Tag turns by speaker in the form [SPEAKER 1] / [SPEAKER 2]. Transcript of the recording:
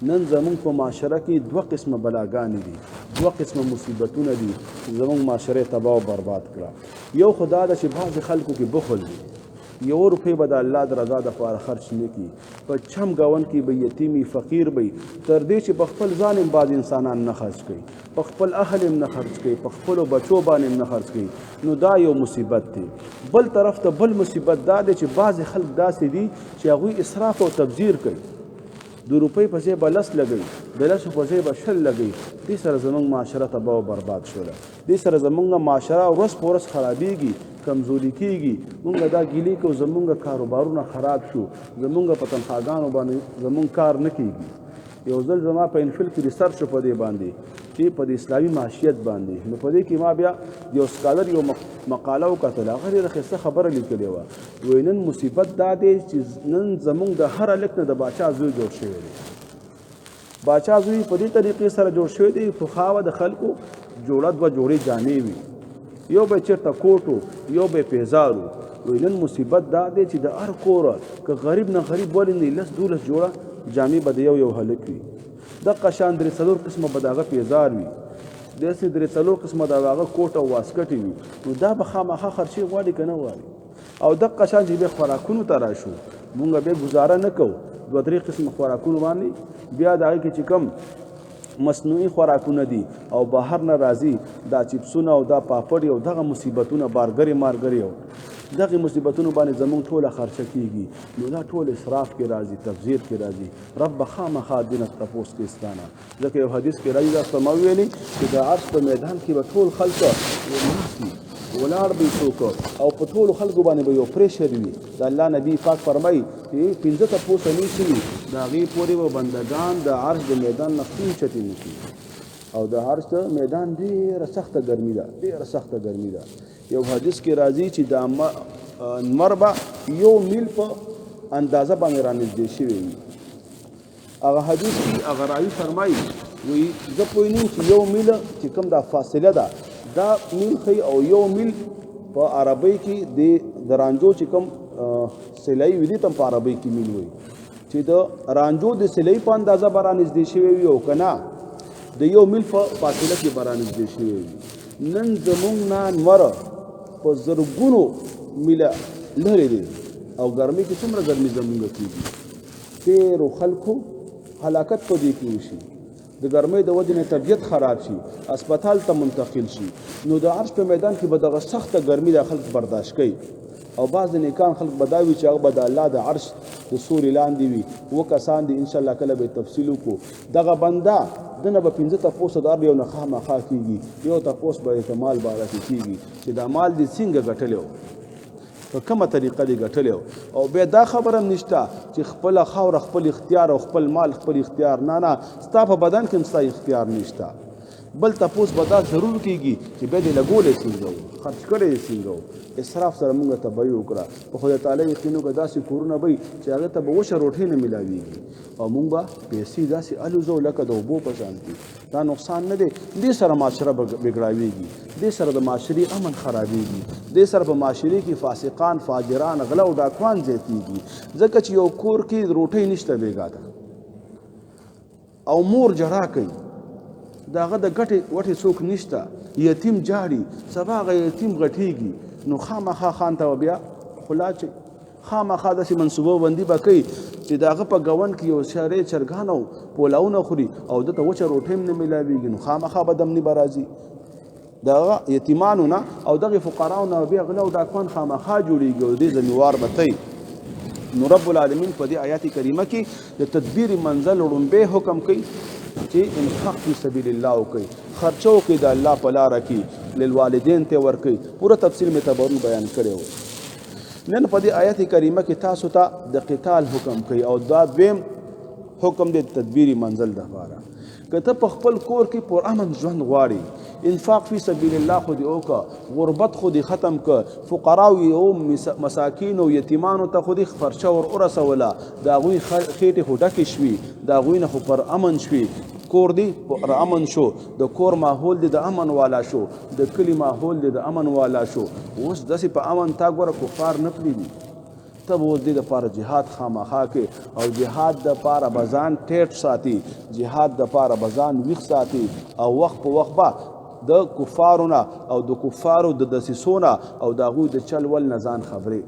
[SPEAKER 1] نن زمونږ په معاشره کې دوه قسمه بلاګانې دي، دوه قسمه مصیبتونه دي چې زمونږ معاشره تباه او برباد کړه. یو خدا ده چې بعضې خلکو کې بخل دی، یو روپۍ به د الله د رضا دپاره خرچ نه کړي، په چم ګاونډ کې به یتیمي فقیر به تر دې چې په خپل ځان هم بعض انسانان نه خرچ کوي، په خپل اهل هم نه خرچ کوي، په خپلو بچو باندې هم نه خرچ کوي. نو دا یو مصیبت دی. بل طرف ته بل مصیبت دا دی چې بعضې خلک داسې دي چې هغوی اسراف او تبذیر کوي، د روپۍ په ځای به 10 لګوي، د 10 په ځای به 20 لګوي. دې سره زموږ معاشره تباه او برباد شوله. دې سره زموږ معاشره ورځ په ورځ خرابېږي، کمزوري کېږي. موږ دا ګیلې کوو زموږ کاروبارونه خراب شو، زموږ په تنخواګانو باندې زموږ کار نه کېږي. یو ځل زما په انفل کې ریسرچ شو په دې باندې چې په د اسلامي معاشیت باندې. نو په دې کې ما بیا یو سکالر یو مقاله وکتله، هغه ډېره ښایسته خبره لیکلې وه. وایي نن مصیبت دا دی چې نن زموږ د هر هلک نه د باچا زوی جوړ شوی دی. باچا زوی په دې طریقې سره جوړ شوی دی، پخوا به د خلکو جوړه 2 جوړې جامې وي، یو به چېرته کوټ یو به پیزار و. وایي نن مصیبت دا دی چې د هر کوره که غریب نه غریب ولې نه 10-12 جوړه جامې به د یو هلک وي. دغه شان 3-4 قسمه به د هغه پیزار وي، داسې 3-4 قسمه د هغه کوټ او واسکټې وي. نو دا به خامخا خرچې غواړي که نه غواړي. او دغه شان چې بیا خوراکونو ته راشو، مونږ بیا ګزاره نه کوو 2-3 قسمه خوراکونو باندې. بیا د هغې کې چې کوم مصنوعي خوراکونه دي او بهر نه راځي، دا چپسونه او دا پاپړ او دغه مصیبتونه بارګرې مارګرې او دغه مصیبتونو باندې زموږ ټوله خرچه کېږي. نو دا ټول اسراف کې راځي، تبذیر کې راځي. رب به خامخا دې نه تپوس کوي ستانه. ځکه یو حدیث کې راځي دا ما ویلي چې د عرش په میدان کې به ټول خلک ناست وي، ولاړ به څوک او په ټولو خلکو باندې به یو پریشر وي. د الله نبي پاک فرمایي چې 15 تپوسه نه شي د هغې پورې به بندګان د عرش د میدان نه خېچتې نه شي. او د عرش میدان ډېره سخته ګرمي ده، ډېره سخته ګرمي ده. یو حدیث کې راځي چې د لمر به 1 میل په اندازه باندې رانږدې شوی وي. هغه حدیث کې هغه راوي فرمایي وایي زه پوهېږم چې 1 میل چې کوم دا فاصله ده دا میل ښیي، او 1 میل په عربۍ کې د رانجو چې کوم سلایي وي دې ته په عربۍ کې میل وایي، چې د رانجو د سلایي په اندازه به رانږدې شوی وي او که نه د 1 میل په فاصله کې به رانږدې شوی وي. نن زموږ نه لمر په زرګونو میله لرې دی او ګرمۍ کې څومره ګرمي زموږ کېږي. ډېرو خلکو هلاکت په دې کې وشي، د ګرمۍ د وجې نه طبیعت خراب شي، اسپتال ته منتقل شي. نو د عرش په میدان کې به دغه سخته ګرمي د خلک برداشت کوي. او بعض نیکان خلک به دا وي چې هغه به د الله د عرش د سوري لاندې وي. 2 کسان دي انشاءالله کله به تفصیل وکړو. دغه بنده دنه به 15 تپوسه د هر یو نه خامخا کېږي. یو تپوس به د مال باره کې کېږي چې دا مال دې څنګه ګټلی و، په کومه طریقه دې ګټلی و. او بیا دا خبره هم نشته چې خپله خاوره خپل اختیار او خپل مال خپل اختیار. نه، ستا په بدن کې هم ستا اختیار نشته. بل تپوس به دا ضرور کېږي چې بیا دې لګولی څنګه و، خرچ کړی یې څنګه و. اسراف سره مونږ تباهي وکړه. په خدای تعالی یقین وکړه داسې کورونه به وي چې هغې ته به وچه روټۍ نه میلاویږي او مونږ به پیسې داسې الوزو لکه د اوبو په شان دي. دا نقصان نه دی. دې سره معاشره بګړاویږي، دې سره د معاشري امن خرابېږي، دې سره په معاشرې کې فاسقان فاجران غله او ډاکوان زیاتېږي. ځکه چې یو کور کې روټۍ نشته بېګا ده او مور جړا کوي، د هغه د ګټې وټې څوک نشته، یتیم جاړي، سبا هغه یتیم غټېږي. نو خامخا خان ته بیا خلا چې خامخا داسې منصوبه بندي به کوي چې د هغه په ګاونډ کې یو شری چرګان او پولاونه خوري او دته وچه روټۍ هم نه میلاویږي. نو خامخا به دمني به راځي دغه یتیمانو نه او دغه فقراو نه بیا غله او ډاکوان خامخا جوړېږي او دې ذمېوار به تی. نو رب العالمین په دې آیات کریمه کې د تدبیر منزل وړومبی حکم کوي چې انفاق فی سبیل الله وکړي، خرچه وکړي د الله په لاره کې، للوالدین ته ورکړي. پوره تفصیل مې تبرون بیان کړی و. نن په دې آیت کریمه کې تاسو ته د قتال حکم کوي او دا دویم حکم د تدبیری منزل دپاره. که ته په خپل کور کې پر امن ژوند غواړي، انفاق فی سبیل الله خو دې وکړه، غربت خو دې ختم کړه، فقراو او مساکین او یتیمانو ته خو دې خرچه ور ورسوله، د هغوی خېټې خو ډکې شوي، د هغوی نه خو پر امن شوي، کور دی پر امن شو، د کور ماحول دی د امن والا شو، د کلی ماحول دی د امن والا شو. اوس داسې په امن تا ګوره کفار نه پرېږدي، تب اوس دې دپاره جهاد خامخا کې او جهاد دپاره به ځان ټیټ ساتي جهاد دپاره به ځان ویښ ساتي او وخت په وخت به د کفارو نه او د کفارو د دسیسو نه او د هغوی د چل ول نه ځان خبرې